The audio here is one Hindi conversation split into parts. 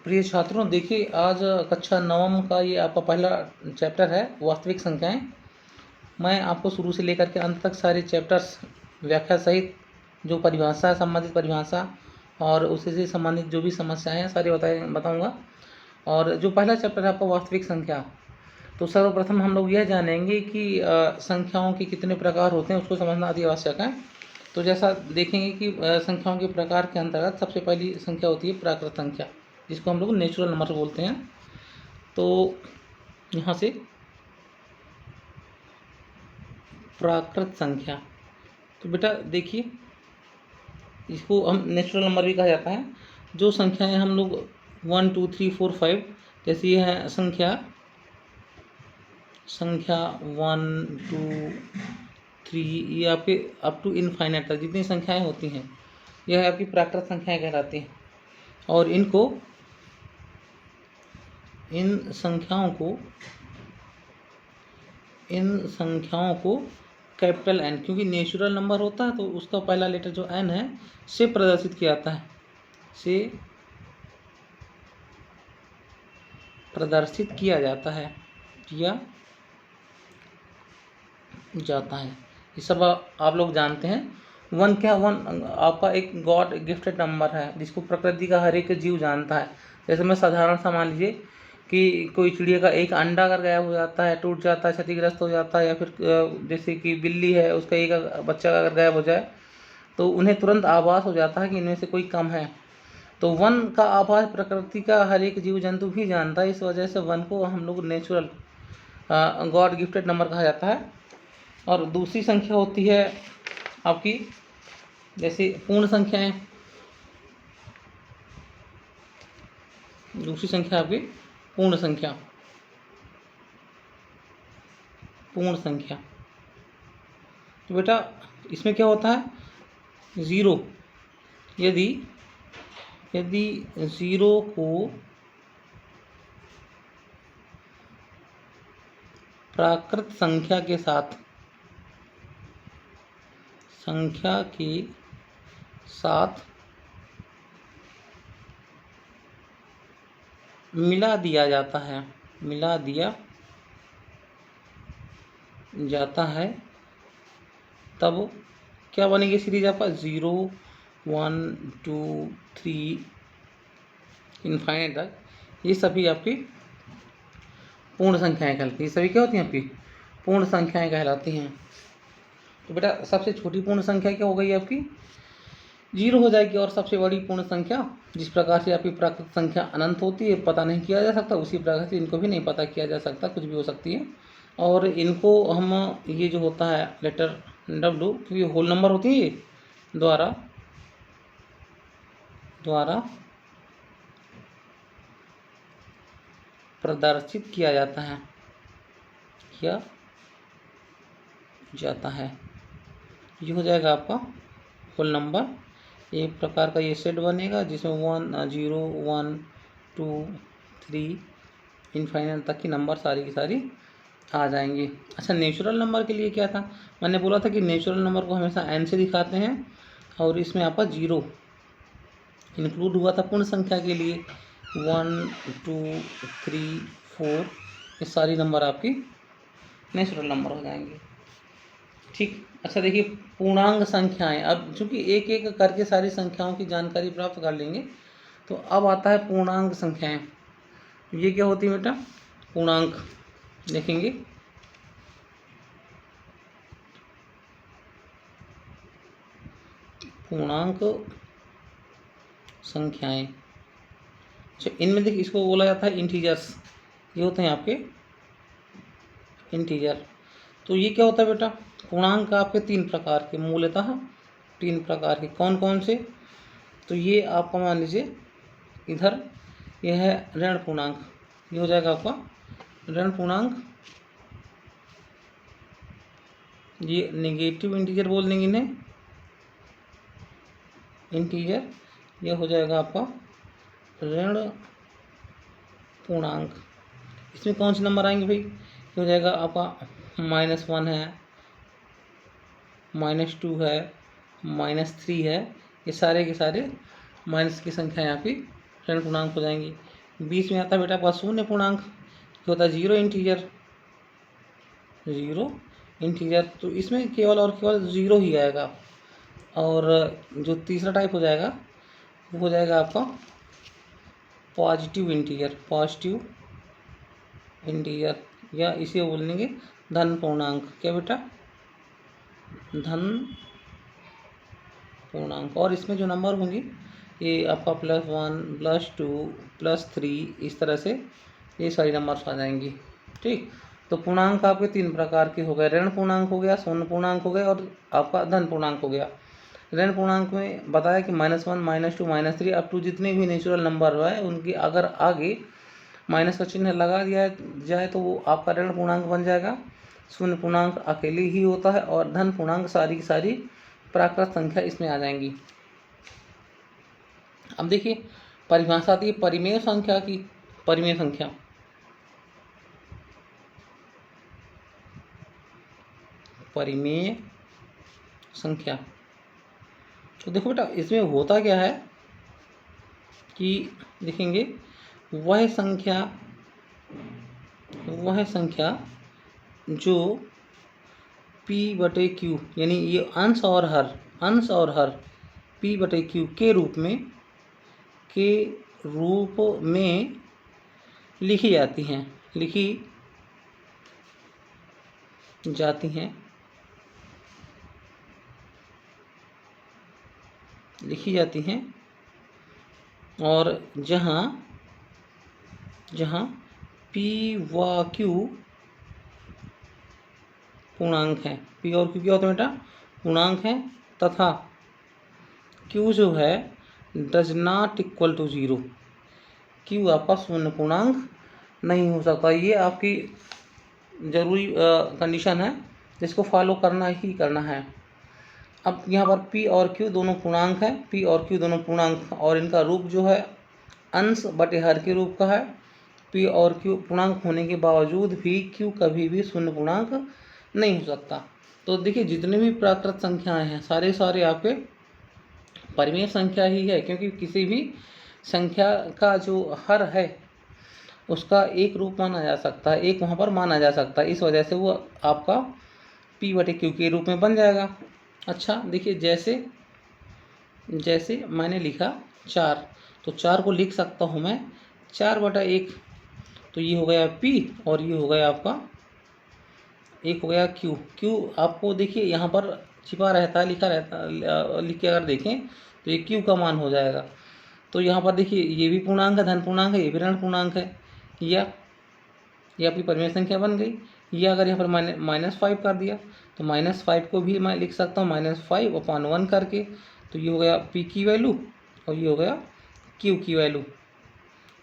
प्रिय छात्रों, देखिए आज कक्षा नवम का ये आपका पहला चैप्टर है वास्तविक संख्याएं। मैं आपको शुरू से लेकर के अंत तक सारे चैप्टर्स व्याख्या सहित जो परिभाषा है, संबंधित परिभाषा और उसी से संबंधित जो भी समस्याएं हैं सारी बताऊंगा। और जो पहला चैप्टर है आपका वास्तविक संख्या, तो सर्वप्रथम हम लोग यह जानेंगे कि संख्याओं के कितने प्रकार होते हैं, उसको समझना अति आवश्यक है। तो जैसा देखेंगे कि संख्याओं के प्रकार के अंतर्गत सबसे पहली संख्या होती है प्राकृत संख्या, जिसको हम लोग नेचुरल नंबर बोलते हैं। तो यहाँ से प्राकृत संख्या, तो बेटा देखिए इसको हम नेचुरल नंबर भी कहा जाता है। जो संख्याएं हम लोग 1 2 3 4 5 जैसी ये है संख्या 1 2 3, ये आपके अप टू इनफाइनाइट तक जितनी संख्याएं होती हैं यह है आपकी प्राकृत संख्याएं कहलाती हैं। और इन संख्याओं को कैपिटल एन, क्योंकि नेचुरल नंबर होता है तो उसका पहला लेटर जो एन है से प्रदर्शित किया जाता है, से प्रदर्शित किया जाता है ये सब आप लोग जानते हैं। वन आपका एक गॉड गिफ्टेड नंबर है जिसको प्रकृति का हर एक जीव जानता है। जैसे मैं साधारण सा मान लीजिए कि कोई चिड़िया का एक अंडा अगर गायब हो जाता है, टूट जाता है, क्षतिग्रस्त हो जाता है, या फिर जैसे कि बिल्ली है उसका एक बच्चा अगर गायब हो जाए तो उन्हें तुरंत आभास हो जाता है कि इनमें से कोई कम है। तो वन का आभास प्रकृति का हर एक जीव जंतु भी जानता है। इस वजह से वन को हम लोग नेचुरल गॉड गिफ्टेड नंबर कहा जाता है। और दूसरी संख्या होती है आपकी जैसे पूर्ण संख्याएं। दूसरी संख्या आपकी पूर्ण संख्या। तो बेटा इसमें क्या होता है, ज़ीरो, यदि ज़ीरो को प्राकृत संख्या के साथ मिला दिया जाता है तब क्या बनेगी सीरीज आपका 0 1 2 3 इनफाइनाइट तक। ये सभी आपकी पूर्ण संख्याएं कहलाती हैं। ये सभी क्या होती हैं आपकी पूर्ण संख्याएं कहलाती हैं। तो बेटा सबसे छोटी पूर्ण संख्या क्या हो गई आपकी 0 हो जाएगी। और सबसे बड़ी पूर्ण संख्या, जिस प्रकार से आपकी प्राकृत संख्या अनंत होती है, पता नहीं किया जा सकता, उसी प्रकार से इनको भी नहीं पता किया जा सकता, कुछ भी हो सकती है। और इनको हम ये जो होता है लेटर W, क्योंकि होल नंबर होती है, ये द्वारा प्रदर्शित किया जाता है। ये हो जाएगा आपका होल नंबर। एक प्रकार का ये सेट बनेगा जिसमें 1 0 1 2 3 इनफाइनाइट तक की नंबर सारी की सारी आ जाएंगी। अच्छा, नेचुरल नंबर के लिए क्या था, मैंने बोला था कि नेचुरल नंबर को हमेशा एन से दिखाते हैं और इसमें आपका 0 इंक्लूड हुआ था पूर्ण संख्या के लिए। 1 2 3 4 ये सारी नंबर आपकी नेचुरल नंबर हो जाएंगे। ठीक। अच्छा देखिए पूर्णांक संख्याएं, अब चूंकि एक एक करके सारी संख्याओं की जानकारी प्राप्त कर लेंगे तो अब आता है पूर्णांक संख्याएं। ये क्या होती है बेटा, पूर्णांक देखेंगे। पूर्णांक संख्याएं, अच्छा इनमें देखिए इसको बोला जाता है इंटीजर्स। ये होते हैं आपके इंटीजर। तो ये क्या होता है बेटा, पूर्णांक आपके 3 प्रकार के, मूलतः 3 प्रकार के। कौन कौन से, तो ये आपका मान लीजिए इधर यह है ऋण पूर्णांक, ये हो जाएगा आपका ऋण पूर्णांक। ये नेगेटिव इंटीजर बोल देंगे इन्हें, इंटीजर। ये हो जाएगा आपका ऋण पूर्णांक। इसमें कौन से नंबर आएंगे भाई, ये हो जाएगा आपका -1 है, -2 है, -3 है, ये सारे के सारे माइनस की संख्याएं आपकी ऋण पूर्णांक हो जाएंगी। बीच में आता है बेटा आपका शून्य पूर्णांक, होता है जीरो इंटीजर, तो इसमें केवल और केवल जीरो ही आएगा। और जो तीसरा टाइप हो जाएगा वो हो जाएगा आपका पॉजिटिव इंटीजर, या इसे बोलेंगे धन पूर्णांक। क्या बेटा? धन पूर्णांक। और इसमें जो नंबर होंगे ये आपका +1 +2 +3 इस तरह से ये सारी नंबर्स आ जाएंगी। ठीक, तो पूर्णांक आपके 3 प्रकार के हो गए, ऋण पूर्णांक हो गया, शून्य पूर्णांक हो गया और आपका धन पूर्णांक हो गया। ऋण पूर्णांक में बताया कि -1 -2 -3 अप टू जितने भी नेचुरल नंबर है उनकी अगर आगे माइनस का चिन्ह लगा दिया जाए तो वो आपका ऋण पूर्णांक बन जाएगा। शून्य पूर्णांक अकेले ही होता है और धन पूर्णांक सारी की सारी प्राकृत संख्या इसमें आ जाएंगी। अब देखिए परिभाषा आती है परिमेय संख्या की। परिमेय संख्या तो देखो बेटा इसमें होता क्या है कि देखेंगे वह संख्या जो P/Q यानी ये अंश और हर P/Q के रूप में लिखी जाती हैं और जहाँ P व Q पूर्णांक है। P और Q क्या होता है बेटा? पूर्णांक है तथा Q जो है does not equal to 0। Q आपका शून्य पूर्णांक नहीं हो सकता। ये आपकी जरूरी कंडीशन है जिसको फॉलो करना ही करना है। अब यहाँ पर P और Q दोनों पूर्णांक है, P और Q दोनों पूर्णांक और इनका रूप जो है अंश बटे हर के रूप का है। P और Q पूर्णांक होने के बावजूद भी Q कभी भी शून्य पूर्णांक नहीं हो सकता। तो देखिए जितने भी प्राकृत संख्याएं हैं सारे आपके परिमेय संख्या ही है, क्योंकि किसी भी संख्या का जो हर है उसका एक रूप माना जा सकता है, एक वहाँ पर माना जा सकता है, इस वजह से वो आपका P/Q के रूप में बन जाएगा। अच्छा देखिए जैसे मैंने लिखा 4, तो 4 को लिख सकता हूँ मैं 4/1, तो ये हो गया P और ये हो गया आपका एक हो गया Q। आपको देखिए यहाँ पर छिपा रहता है, लिखा रहता है, लिख के अगर देखें तो ये Q का मान हो जाएगा। तो यहाँ पर देखिए ये भी पूर्णांक है, धन पूर्णांक है, ये भी ऋण पूर्णांक है, या ये आपकी परिमेय संख्या बन गई। या अगर यहाँ पर -5 कर दिया तो -5 को भी मैं लिख सकता हूँ -5/1 करके, तो ये हो गया P की वैल्यू और ये हो गया Q की वैल्यू।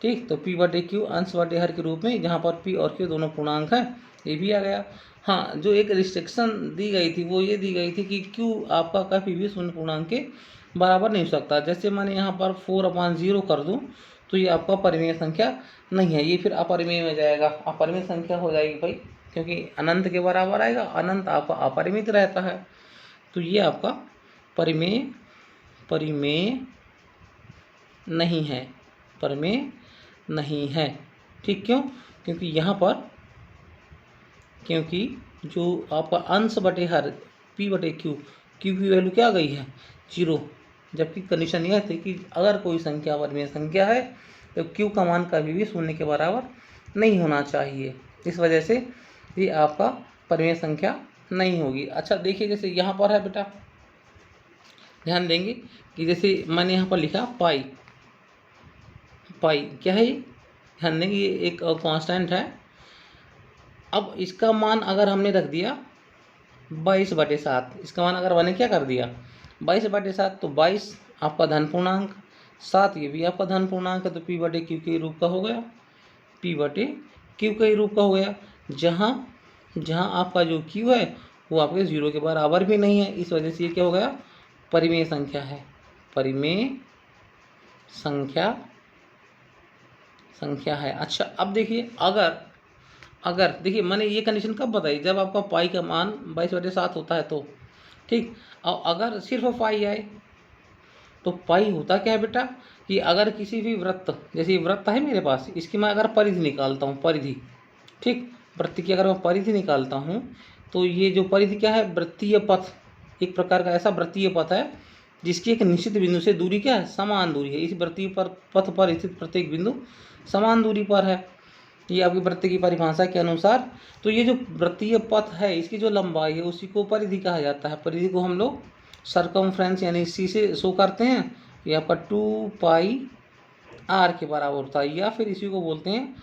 ठीक, तो P/Q अंश बटे हर के रूप में, जहाँ पर P और Q दोनों पूर्णांक हैं, ये भी आ गया। हाँ, जो एक रिस्ट्रिक्शन दी गई थी वो ये दी गई थी कि Q आपका कभी भी शून्य पूर्णांक के बराबर नहीं हो सकता। जैसे मैंने यहाँ पर 4/0 कर दूँ तो ये आपका परिमेय संख्या नहीं है, ये फिर अपरिमेय में जाएगा, अपरिमेय संख्या हो जाएगी भाई, क्योंकि अनंत के बराबर आएगा, अनंत आपका अपरिमित रहता है। तो ये आपका परिमेय नहीं है। ठीक, क्यों? क्योंकि जो आपका अंश बटे हर P/Q की वैल्यू क्या आ गई है? 0, जबकि कंडीशन यह थी कि अगर कोई संख्या परिमेय संख्या है तो Q का मान कभी भी शून्य के बराबर नहीं होना चाहिए। इस वजह से ये आपका परिमेय संख्या नहीं होगी। अच्छा देखिए जैसे यहाँ पर है बेटा, ध्यान देंगे कि जैसे मैंने यहाँ पर लिखा पाई क्या है? ध्यान देंगे ये एक कांस्टेंट है। अब इसका मान अगर हमने रख दिया 22/7, इसका मान अगर मैंने क्या कर दिया 22/7, तो 22 आपका धन पूर्णांक, 7 ये भी आपका धन पूर्णांक है, तो P/Q के रूप का हो गया, P/Q के रूप का हो गया। जहाँ आपका जो Q है वो आपके 0 के बराबर भी नहीं है, इस वजह से ये क्या हो गया? परिमेय संख्या है, परिमेय संख्या है। अच्छा अब देखिए अगर देखिए मैंने ये कंडीशन कब बताई? जब आपका पाई का मान 22/7 होता है तो। ठीक, और अगर सिर्फ पाई आए तो पाई होता क्या है बेटा कि अगर किसी भी वृत्त, जैसे वृत्त है मेरे पास, इसकी मैं अगर परिधि निकालता हूँ, परिधि, ठीक, वृत्त की अगर मैं परिधि निकालता हूँ तो ये जो परिधि क्या है, वृत्तीय पथ, एक प्रकार का ऐसा वृत्तीय पथ है जिसकी एक निश्चित बिंदु से दूरी क्या है, समान दूरी है। इस वृत्तीय पथ पर स्थित प्रत्येक बिंदु समान दूरी पर है, ये आपकी वृत्त की परिभाषा के अनुसार। तो ये जो वृत्तीय पथ है इसकी जो लंबाई है उसी को परिधि कहा जाता है। परिधि को हम लोग सरकमफ्रेंस यानी सी से शो करते हैं, ये आपका 2πr के बराबर होता है, या फिर इसी को बोलते हैं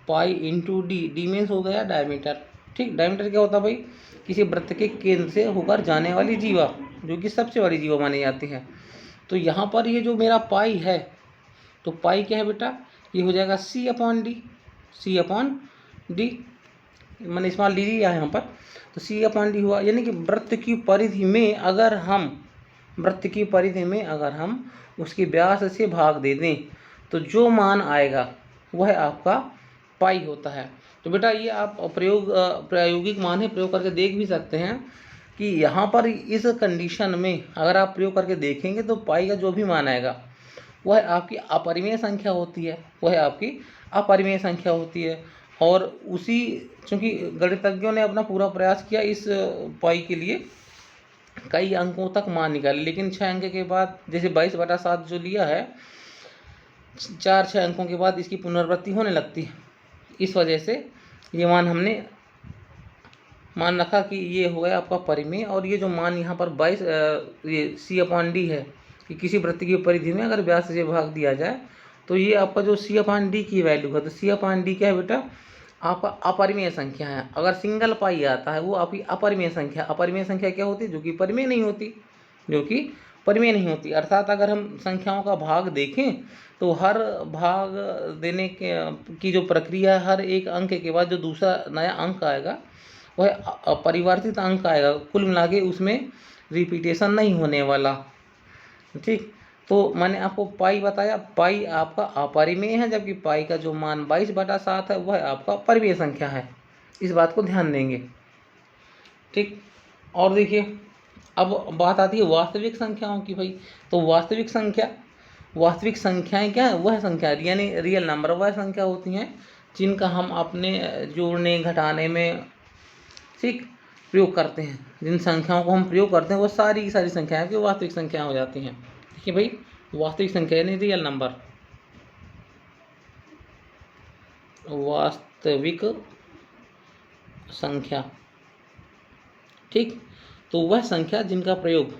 pi into D. D means हो गया डायमीटर, ठीक। डायमीटर क्या होता है भाई, किसी वृत्त के केंद्र से होकर जाने वाली जीवा, जो कि सबसे बड़ी जीवा मानी जाती है। तो यहाँ पर ये जो मेरा पाई है, तो पाई क्या है बेटा, ये हो जाएगा C/D, C/D, मैंने स्मॉल डी लिया है यहाँ पर, तो C/D हुआ। यानी कि वृत्त की परिधि में अगर हम उसके व्यास से भाग दे दें तो जो मान आएगा वह आपका पाई होता है। तो बेटा ये आप प्रायोगिक मान है, प्रयोग करके देख भी सकते हैं कि यहाँ पर इस कंडीशन में अगर आप प्रयोग करके देखेंगे तो पाई का जो भी मान आएगा वह आपकी अपरिमेय संख्या होती है, और उसी, चूँकि गणितज्ञों ने अपना पूरा प्रयास किया इस पाई के लिए, कई अंकों तक मान निकाले, लेकिन 6 अंक के बाद, जैसे 22/7 जो लिया है, 4-6 अंकों के बाद इसकी पुनरावृत्ति होने लगती है। इस वजह से ये मान हमने मान रखा कि ये हो गया आपका परिमेय। और ये जो मान यहाँ पर 22 ये C/D है कि किसी वृत्त की परिधि में अगर व्यास से भाग दिया जाए तो ये आपका जो C/D की वैल्यू है, तो C/D क्या है बेटा, आपका अपरिमेय संख्या है। अगर सिंगल पाई आता है वो आपकी अपरिमेय संख्या क्या होती है, जो कि परिमेय नहीं होती। अर्थात अगर हम संख्याओं का भाग देखें तो हर भाग देने की जो प्रक्रिया, हर एक अंक के बाद जो दूसरा नया अंक आएगा वह परिवर्तित अंक आएगा, कुल मिला के उसमें रिपीटेशन नहीं होने वाला, ठीक। तो मैंने आपको पाई बताया, पाई आपका अपरिमेय है, जबकि पाई का जो मान 22/7 है वह आपका परिमेय संख्या है। इस बात को ध्यान देंगे, ठीक। और देखिए अब बात आती है वास्तविक संख्याओं की भाई। तो वास्तविक संख्याएं क्या है, वह संख्या यानी रियल नंबर, वह संख्या होती हैं जिनका हम अपने जोड़ने घटाने में, ठीक, प्रयोग करते हैं। जिन संख्याओं को हम प्रयोग करते हैं वो सारी की सारी संख्याएं की वास्तविक संख्याएं हो जाती हैं। देखिए भाई, वास्तविक संख्या यानी रियल नंबर, वास्तविक संख्या, ठीक। तो वह संख्या जिनका प्रयोग,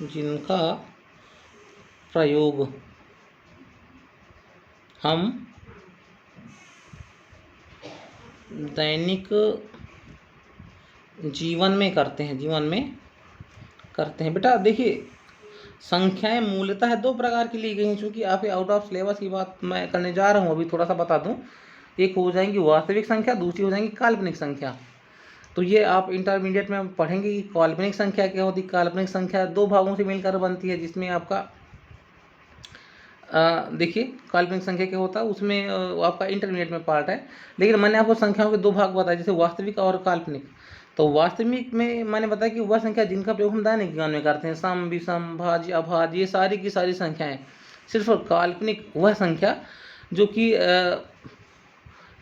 जिनका प्रयोग हम दैनिक जीवन में करते हैं। बेटा देखिए, संख्याएं मूलतः 2 प्रकार की ली गई हैं। चूँकि आप आउट ऑफ सिलेबस की बात मैं करने जा रहा हूँ, अभी थोड़ा सा बता दूँ। एक हो जाएंगी वास्तविक संख्या, दूसरी हो जाएंगी काल्पनिक संख्या। तो ये आप इंटरमीडिएट में पढ़ेंगे कि काल्पनिक संख्या क्या होती है। काल्पनिक संख्या 2 भागों से मिलकर बनती है, जिसमें आपका देखिए काल्पनिक संख्या क्या होता है, उसमें आपका इंटरमीडिएट में पार्ट है। लेकिन मैंने आपको संख्याओं के 2 भाग बताए, जैसे वास्तविक और काल्पनिक। तो वास्तविक में मैंने बताया कि वह संख्या जिनका प्रयोग हम दैनिक जीवन में करते हैं, सम, विषम, भाज्य, अभाज्य, ये सारी की सारी संख्याएं। सिर्फ काल्पनिक वह संख्या जो कि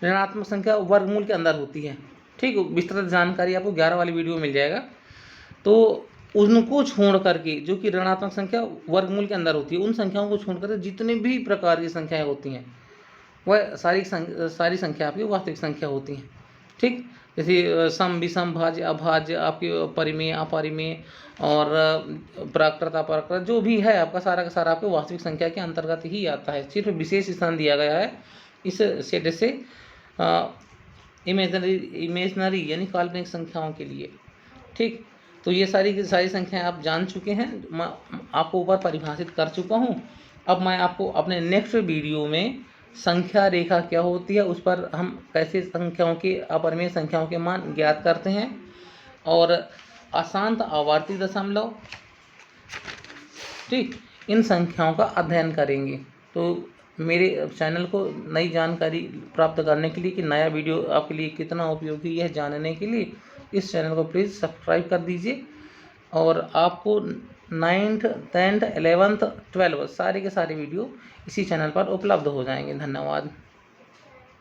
ऋणात्मक संख्या वर्गमूल के अंदर होती है, ठीक। विस्तृत जानकारी आपको 11 वाली वीडियो में मिल जाएगा। तो उनको छोड़ करके, जो कि ऋणात्मक संख्या वर्गमूल के अंदर होती है, उन संख्याओं को छोड़ कर जितने भी प्रकार की संख्याएं होती हैं वह सारी संख्या आपकी वास्तविक संख्या होती हैं, ठीक। जैसे सम, विषम, भाज्य, अभाज्य, आपके परिमेय, अपरिमेय और प्राकृत, अपराकृत, जो भी है आपका सारा का सारा आपके वास्तविक संख्या के अंतर्गत ही आता है। सिर्फ विशेष स्थान दिया गया है इस सेट से इमेजनरी यानी काल्पनिक संख्याओं के लिए, ठीक। तो ये सारी की सारी संख्याएं आप जान चुके हैं, मैं आपको ऊपर परिभाषित कर चुका हूँ। अब मैं आपको अपने नेक्स्ट वीडियो में संख्या रेखा क्या होती है, उस पर हम कैसे संख्याओं के, अपरिमेय संख्याओं के मान ज्ञात करते हैं, और अशांत आवर्ती दशमलव, ठीक, इन संख्याओं का अध्ययन करेंगे। तो मेरे चैनल को नई जानकारी प्राप्त करने के लिए कि नया वीडियो आपके लिए कितना उपयोगी है जानने के लिए, इस चैनल को प्लीज़ सब्सक्राइब कर दीजिए। और आपको 9th 10th 11th 12th सारे के सारे वीडियो इसी चैनल पर उपलब्ध हो जाएंगे। धन्यवाद।